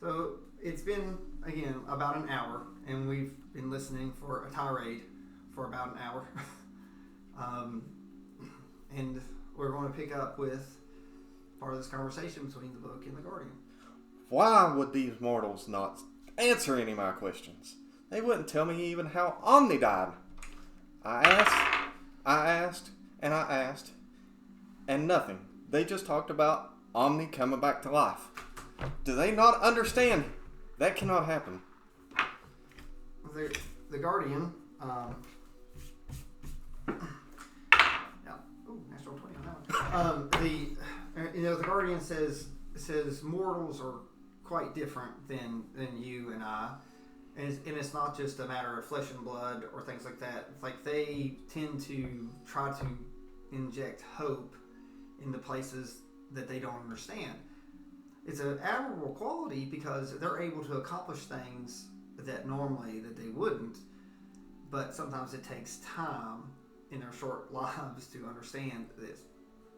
So it's been, again, about an hour, and we've been listening for a tirade for about an hour. And we're going to pick up with part of this conversation between the book and the Guardian. Why would these mortals not answer any of my questions? They wouldn't tell me even how Omni died. I asked, and nothing. They just talked about Omni coming back to life. Do they not understand? That cannot happen. The Guardian, natural 20 on that one. The Guardian says mortals are quite different than you and I, and it's not just a matter of flesh and blood or things like that. It's like they tend to try to inject hope in the places that they don't understand. It's an admirable quality because they're able to accomplish things that normally that they wouldn't, but sometimes it takes time in their short lives to understand this.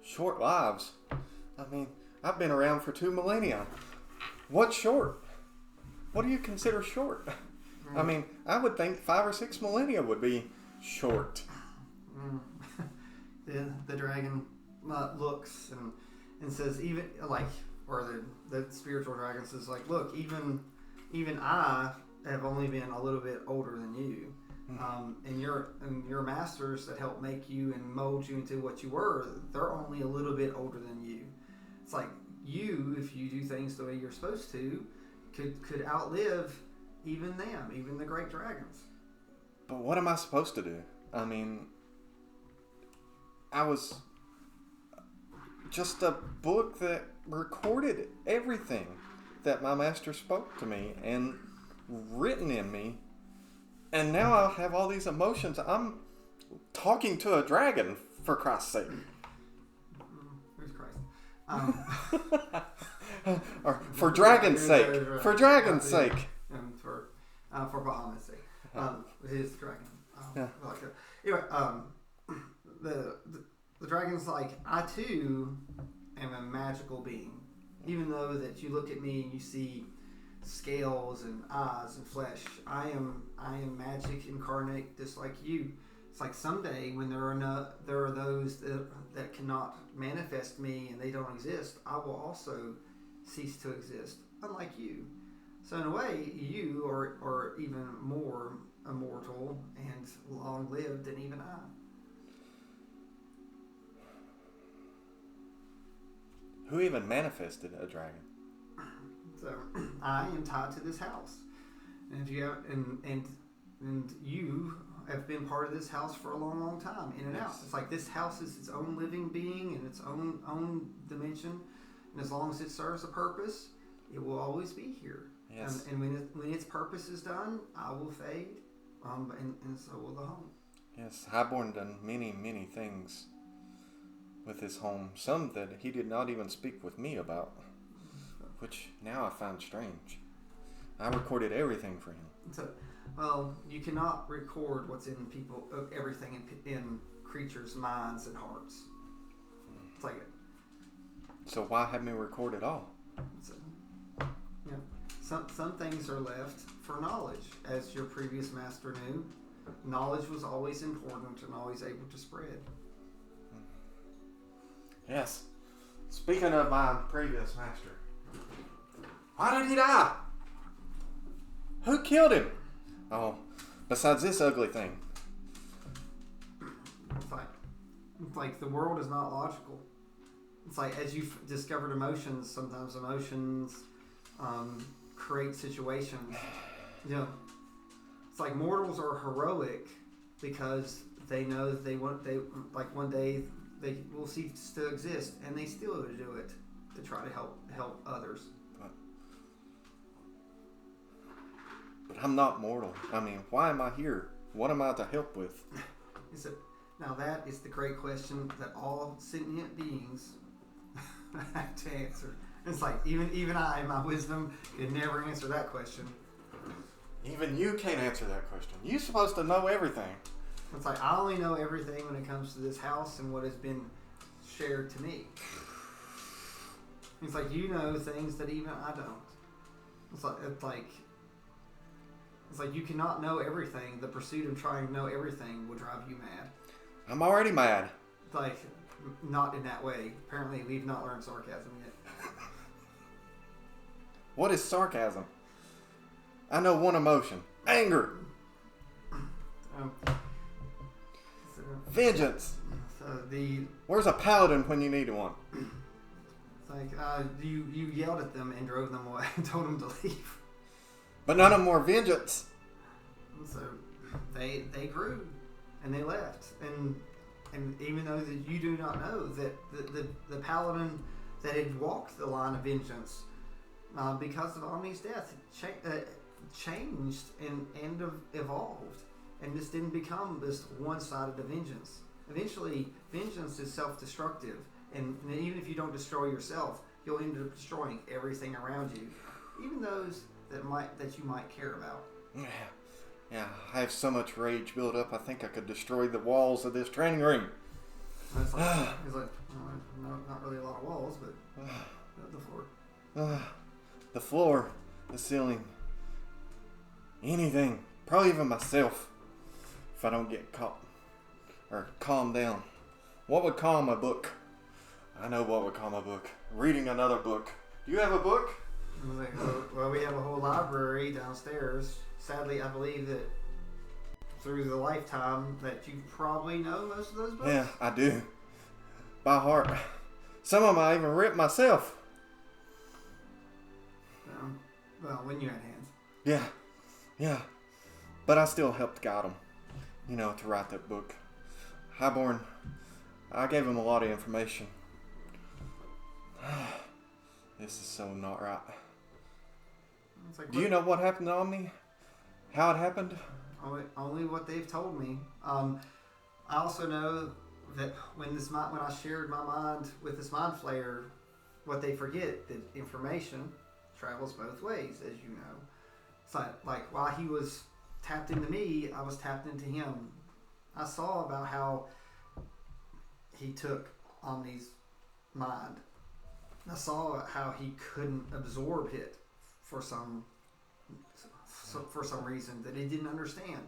Short lives? I mean, I've been around for 2 millennia. What's short? What do you consider short? I mean, I would think 5 or 6 millennia would be short. The dragon looks and says, even like, or the spiritual dragon says, like, look, even I have only been a little bit older than you, and your masters that helped make you and mold you into what you were, they're only a little bit older than you. It's like you, if you do things the way you're supposed to, could outlive even them, even the great dragons. But what am I supposed to do? I mean, I was just a book that recorded everything that my master spoke to me and written in me, and now I have all these emotions. I'm talking to a dragon, for Christ's sake. Who's Christ? Or for dragon's sake. For dragon's sake. And for Bahamut's sake. His dragon. Yeah. Like that. Anyway, the dragon's like, I too am a magical being. Even though that you look at me and you see scales and eyes and flesh, I am magic incarnate, just like you. It's like someday when there are those that cannot manifest me and they don't exist, I will also cease to exist, unlike you. So in a way, you are even more immortal and long-lived than even I. Who even manifested a dragon? So I am tied to this house, and if you have, and you have been part of this house for a long, long time, in and out. It's like this house is its own living being in its own dimension, and as long as it serves a purpose, it will always be here. Yes. And when its purpose is done, I will fade, and so will the home. Yes, Highborn done many, many things with his home, some that he did not even speak with me about, which now I find strange. I recorded everything for him. So, well, you cannot record what's in people, everything in creatures' minds and hearts. It's like it. So why have me record it all? So, yeah, some things are left for knowledge, as your previous master knew. Knowledge was always important and always able to spread. Yes. Speaking of my previous master, why did he die? Who killed him? Oh, besides this ugly thing. It's like the world is not logical. It's like as you've discovered emotions, sometimes emotions create situations. You know, it's like mortals are heroic because they know that one day they will cease to exist, and they still do it to try to help others. But I'm not mortal. I mean, why am I here? What am I to help with? Now that is the great question that all sentient beings have to answer. It's like even I, in my wisdom, could never answer that question. Even you can't answer that question. You're supposed to know everything. It's like I only know everything when it comes to this house and what has been shared to me. It's like you know things that even I don't. It's like you cannot know everything. The pursuit of trying to know everything will drive you mad. I'm already mad. Like, not in that way. Apparently, we've not learned sarcasm yet. What is sarcasm? I know one emotion. Anger. Vengeance. Where's a paladin when you need one? It's like, you yelled at them and drove them away and told them to leave. But none of them were vengeance. So they grew and they left. And even though that you do not know that the paladin that had walked the line of vengeance, because of Omni's death, changed and evolved, and this didn't become this one-sided vengeance. Eventually, vengeance is self-destructive, and even if you don't destroy yourself, you'll end up destroying everything around you, even those that you might care about. Yeah, I have so much rage built up. I think I could destroy the walls of this training ring. It's like, no, not really a lot of walls, but the floor. The floor, the ceiling, anything, probably even myself, if I don't get caught or calm down. What would calm a book? I know what would calm a book. Reading another book. Do you have a book? Well, we have a whole library downstairs. Sadly, I believe that through the lifetime that you probably know most of those books. Yeah, I do. By heart. Some of them I even ripped myself. Well, when you had hands. Yeah. But I still helped guide them, to write that book. Highborn, I gave him a lot of information. This is so not right. Like, do you know what happened to Omni? How it happened? Only what they've told me. I also know that when I shared my mind with this mind flayer, what they forget, that information travels both ways, as you know. It's like while he was tapped into me, I was tapped into him. I saw about how he took Omni's mind. I saw how he couldn't absorb it for some reason that he didn't understand.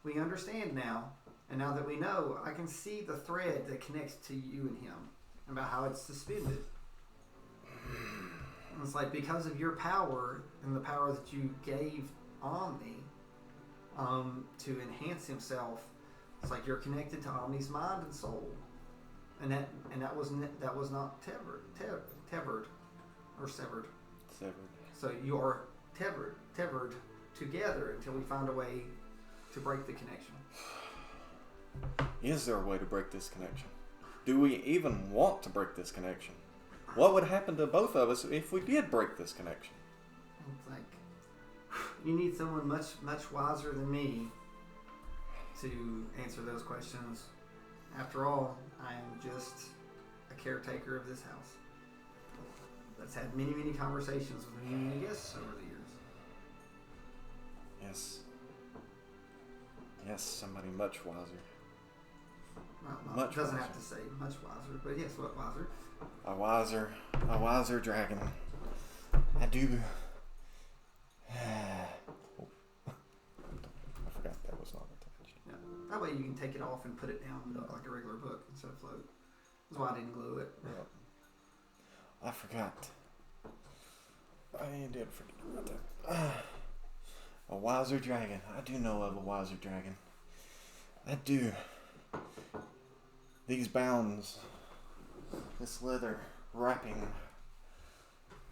We understand now, and now that we know, I can see the thread that connects to you and him, about how it's suspended. And it's like because of your power and the power that you gave Omni to enhance himself, it's like you're connected to Omni's mind and soul, and that was not severed. So you are tethered together until we find a way to break the connection. Is there a way to break this connection? Do we even want to break this connection? What would happen to both of us if we did break this connection? It's like you need someone much wiser than me to answer those questions. After all, I am just a caretaker of this house that's had many conversations with many guests over the years. Yes, somebody much wiser. Well, much doesn't wiser. have to say much wiser, but yes, what wiser? A wiser dragon. I do. I forgot that was not attached. Yeah. That way you can take it off and put it down like a regular book instead of float. That's why I didn't glue it. Yep. I forgot. I did forget about that. A wiser dragon. I do know of a wiser dragon. I do. These bounds, this leather wrapping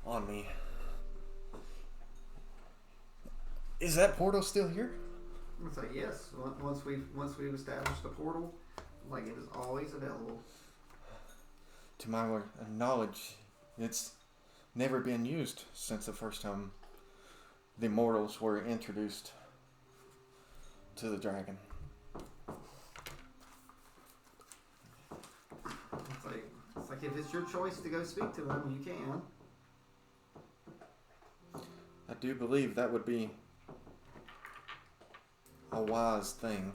on me. Is that portal still here? It's like yes. Once we've established the portal, like it is always available. To my knowledge, it's never been used since the first time the mortals were introduced to the dragon. It's like if it's your choice to go speak to him, you can. I do believe that would be a wise thing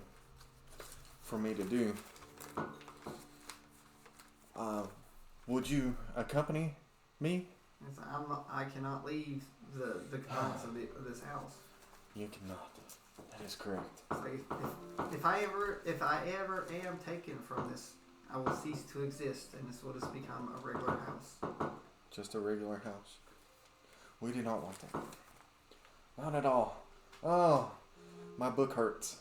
for me to do. Would you accompany me? I cannot leave the components of this house. You cannot. That is correct. It's like if I ever am taken from this, I will cease to exist, and this will just become a regular house. Just a regular house. We do not want that. Not at all. Oh, my book hurts.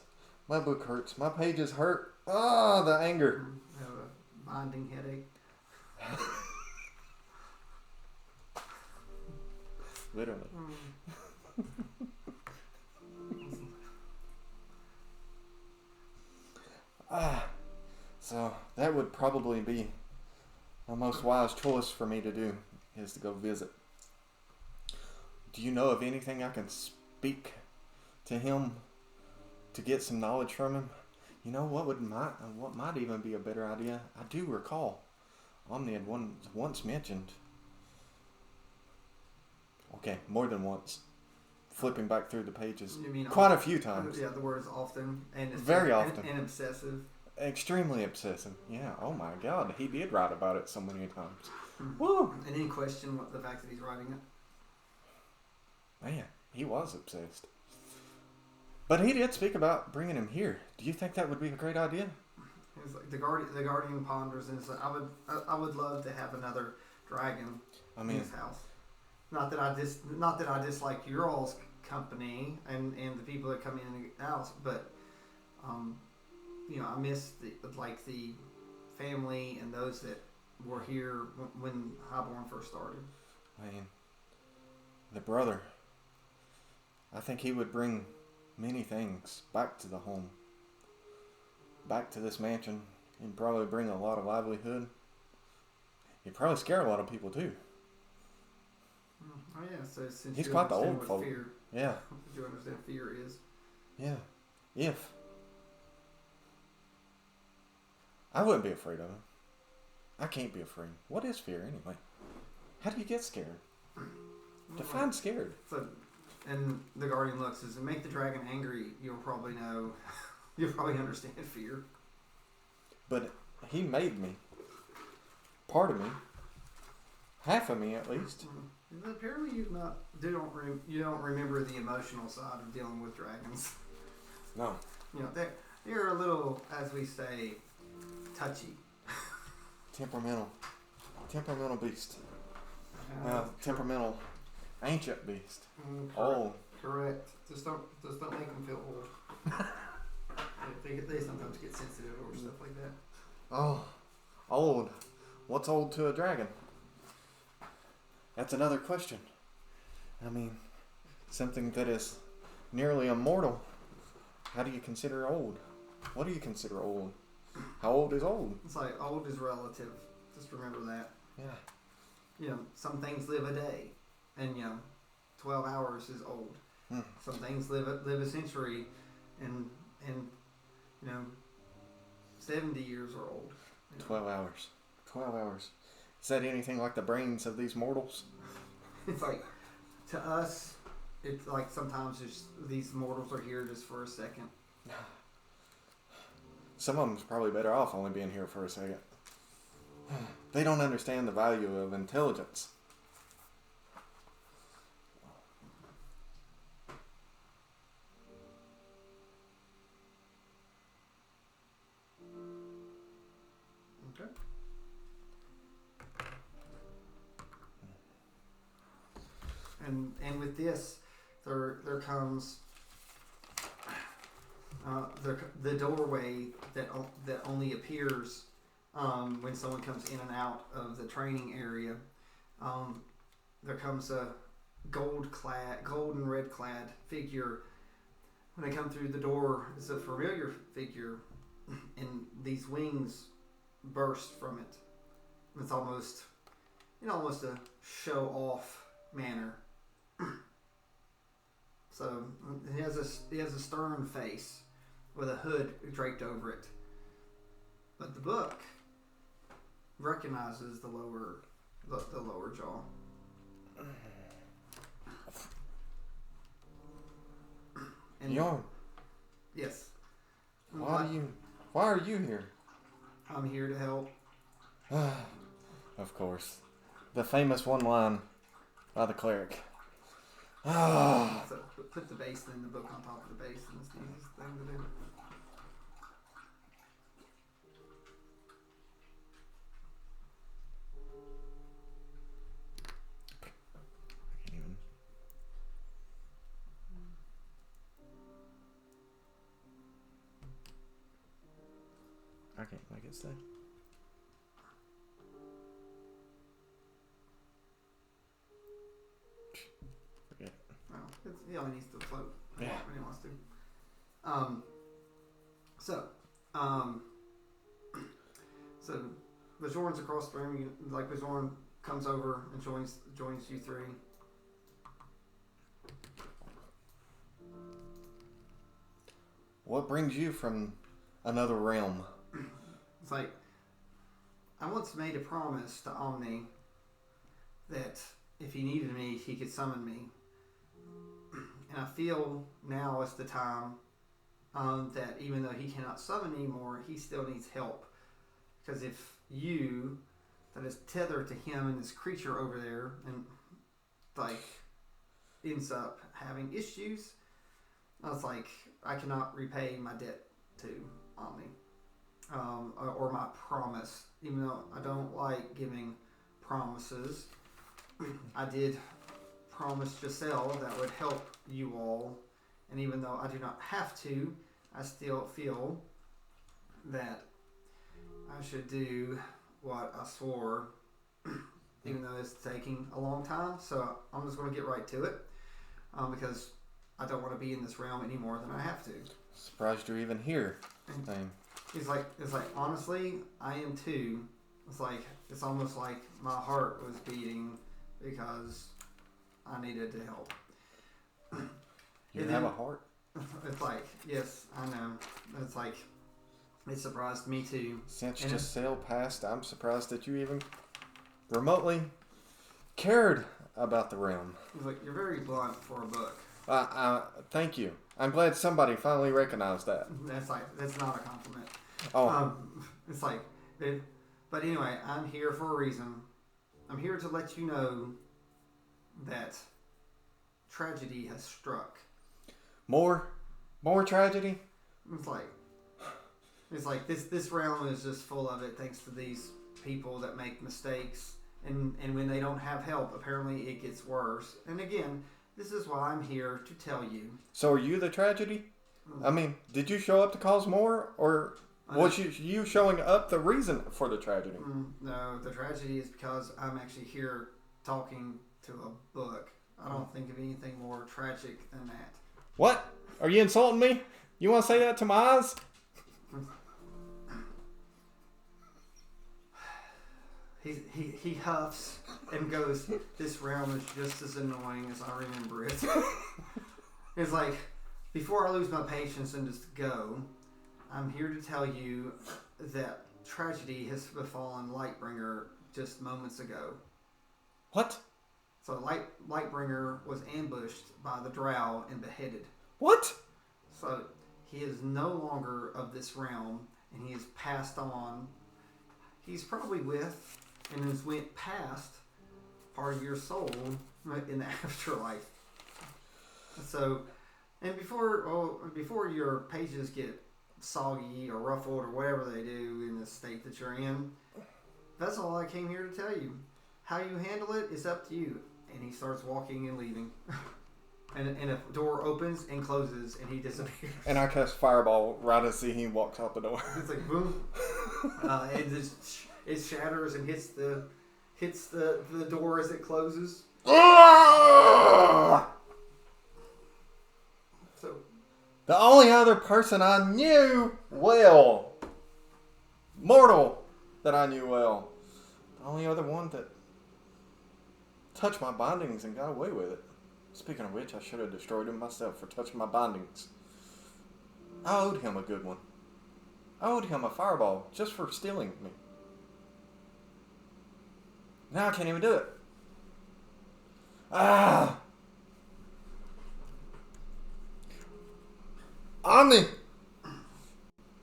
My book hurts. My pages hurt. Oh, the anger. I have a binding headache. Literally. So that would probably be the most wise choice for me to do, is to go visit. Do you know of anything I can speak to him to get some knowledge from him? You know what might even be a better idea? I do recall Omni had once mentioned, okay, more than once, flipping back through the pages You mean quite a few times. Yeah, the words often and Very often. and obsessive. Extremely obsessive. Yeah. Oh my God, he did write about it so many times. Woo! And any question what the fact that he's writing it? Man, he was obsessed. But he did speak about bringing him here. Do you think that would be a great idea? It's like the Guardian ponders, and it's like, I would love to have another dragon in his house. Not that I dislike your all's company and the people that come in and out, but I miss the family and those that were here when Highborn first started. Man, the brother. I think he would bring many things back to the home, back to this mansion, and probably bring a lot of livelihood. He'd probably scare a lot of people too. Oh yeah, so since he's you quite the understand old what folk. fear, Yeah. you understand fear is. Yeah. If. I wouldn't be afraid of him. I can't be afraid. What is fear anyway? How do you get scared? Define scared. So, and the Guardian looks says, make the dragon angry. You'll probably know. You'll probably understand fear. But he made me. Part of me. Half of me, at least. Apparently, you don't remember the emotional side of dealing with dragons. No. They're a little, as we say, touchy. Temperamental beast. Temperamental ancient beast. Old. Correct. Just don't make them feel old. they sometimes get sensitive over stuff like that. Oh, old. What's old to a dragon? That's another question. I mean, something that is nearly immortal. How do you consider old? What do you consider old? How old is old? It's like old is relative. Just remember that. Yeah. Some things live a day, and 12 hours is old. Some things live a century, and 70 years are old. 12 hours. 12 hours. Is that anything like the brains of these mortals? It's like, to us, it's like sometimes these mortals are here just for a second. Some of them's probably better off only being here for a second. They don't understand the value of intelligence. Okay. And with this, there comes the doorway that only appears when someone comes in and out of the training area. There comes a gold and red clad figure. When they come through the door, it's a familiar figure, and these wings burst from it. It's almost a show off manner. So he has a stern face with a hood draped over it. But the book recognizes the lower jaw. And Yarn. yes. Why are you here? I'm here to help. Of course. The famous one line by the cleric. So put the base in the book on top of the base, and it's the easiest thing to do. I can't make it stay. Forget it. No, he only needs to float when he wants to. So Bajorn's across the room. Bajorn comes over and joins you three. What brings you from another realm? It's like, I once made a promise to Omni that if he needed me, he could summon me. And I feel now is the time that even though he cannot summon anymore, he still needs help. Because if you, that is tethered to him and this creature over there, and ends up having issues, I was like, I cannot repay my debt to Omni. Or my promise, even though I don't like giving promises. I did promise Giselle that would help you all, and even though I do not have to, I still feel that I should do what I swore, even though it's taking a long time. So I'm just going to get right to it, because I don't want to be in this realm any more than I have to. Surprised you're even here. It's like honestly, I am too. It's almost like my heart was beating because I needed to help. You have a heart? It's like, yes, I know. It's like, it surprised me too. Since Giselle passed, I'm surprised that you even remotely cared about the realm. It's like, you're very blunt for a book. Thank you. I'm glad somebody finally recognized that. That's not a compliment. Oh. But anyway, I'm here for a reason. I'm here to let you know that tragedy has struck. More tragedy? It's like this realm is just full of it, thanks to these people that make mistakes, and when they don't have help, apparently it gets worse. And again, this is why I'm here to tell you. So are you the tragedy? I mean, did you show up to cause more, or was you showing up the reason for the tragedy? No, the tragedy is because I'm actually here talking to a book. I don't think of anything more tragic than that. What? Are you insulting me? You want to say that to my eyes? He huffs and goes, this realm is just as annoying as I remember it. It's like, before I lose my patience and just go, I'm here to tell you that tragedy has befallen Lightbringer just moments ago. What? So Lightbringer was ambushed by the Drow and beheaded. What? So he is no longer of this realm, and he is passed on. He's probably with and has went past part of your soul in the afterlife. So, and before your pages get soggy or ruffled or whatever they do in the state that you're in, that's all I came here to tell you. How you handle it is up to you. And he starts walking and leaving. And a door opens and closes, and he disappears. And I cast Fireball right as he walks out the door. It's like boom. It shatters and hits the door as it closes. So the only other person I knew well, mortal that I knew well, the only other one that touched my bindings and got away with it. Speaking of which, I should have destroyed him myself for touching my bindings. I owed him a good one. I owed him a fireball just for stealing me. Now I can't even do it. Omni!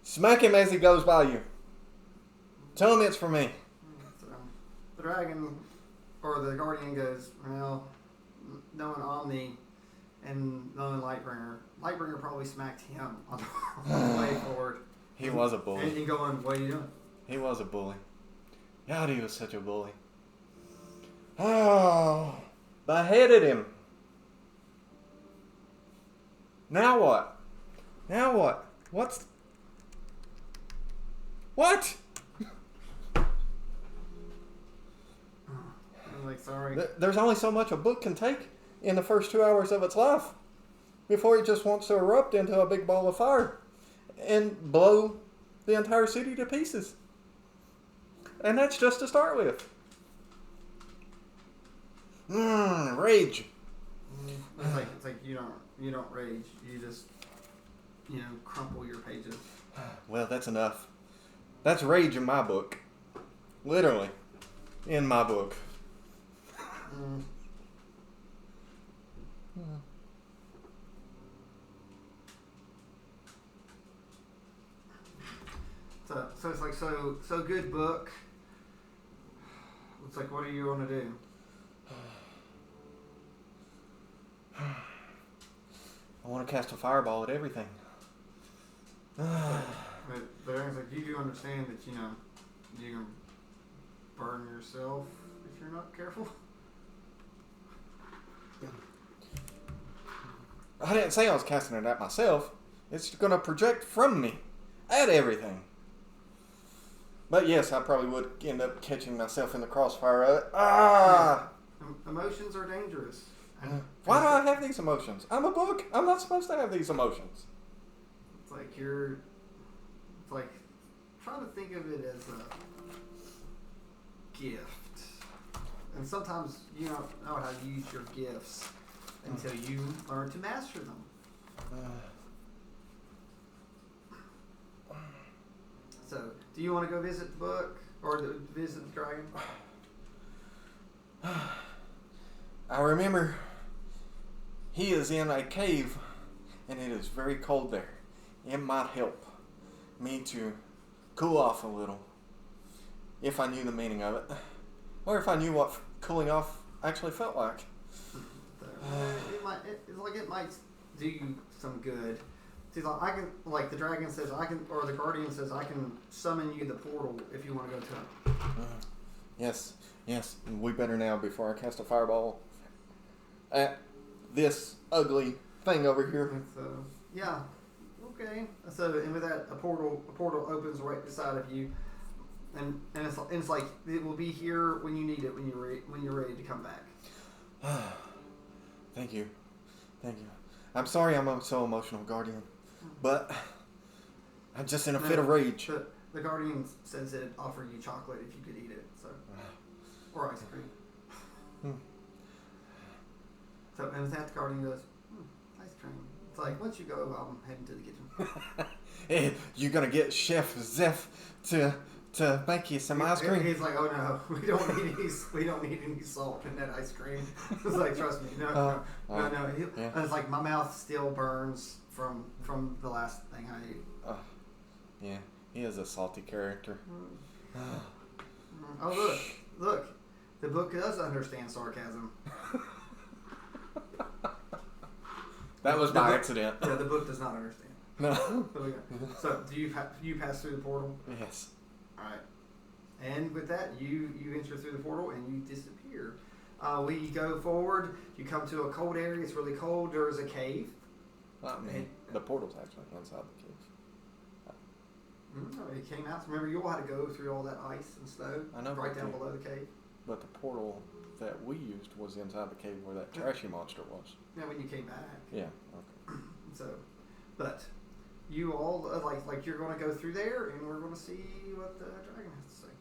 Smack him as he goes by you. Tell him it's for me. So, the dragon, or the guardian goes, well, knowing Omni, and knowing Lightbringer probably smacked him on the way forward. He was a bully. And going, what are you doing? He was a bully. God, he was such a bully. Oh, beheaded him. Now what? Now what? What? I'm like, sorry. There's only so much a book can take in the first 2 hours of its life before it just wants to erupt into a big ball of fire and blow the entire city to pieces. And that's just to start with. Rage. It's like you don't rage. You just crumple your pages. Well, that's enough. That's rage in my book. Literally. In my book. So it's like so good book. It's like, what do you want to do? I want to cast a fireball at everything. But Aaron's like, you do understand that you can burn yourself if you're not careful. I didn't say I was casting it at myself. It's going to project from me at everything. But yes, I probably would end up catching myself in the crossfire of it. Ah! Emotions are dangerous. Why do I have these emotions? I'm a book. I'm not supposed to have these emotions. It's like trying to think of it as a gift. And sometimes you don't know how to use your gifts until you learn to master them. So, do you want to go visit the book or visit the dragon? I remember he is in a cave and it is very cold there. It might help me to cool off a little if I knew the meaning of it, or if I knew what cooling off actually felt like. It might do you some good. See, like the dragon says, or the guardian says, I can summon you the portal if you want to go to it. Yes. We better now before I cast a fireball at this ugly thing over here. So yeah, okay. So and with that, a portal opens right beside of you, and it's like it will be here when you need it when you're ready to come back. Thank you. I'm sorry I'm so emotional, Guardian, but I'm just in a fit of rage. The Guardian says it'd offer you chocolate if you could eat it, so or ice cream. So and with that, the Guardian goes, ice cream. It's like once you go, I'm heading to the kitchen. Hey, you gonna get Chef Zeph to make you some ice cream? He's like, oh no, we don't need any salt in that ice cream. It's like, trust me, no. Yeah. And it's like my mouth still burns from the last thing I ate. Yeah, he is a salty character. Oh look, the book does understand sarcasm. That was by accident. Yeah, the book does not understand. No. So do you pass through the portal? Yes. All right. And with that, you enter through the portal and you disappear. We go forward. You come to a cold area. It's really cold. There is a cave. The portal's actually inside the cave. It came out. Remember, you all had to go through all that ice and snow. I know. Right down below the cave. But the portal that we used was inside the cave where that trashy monster was. Yeah, when you came back. Yeah. Okay. So, you all like you're going to go through there, and we're going to see what the dragon has to say.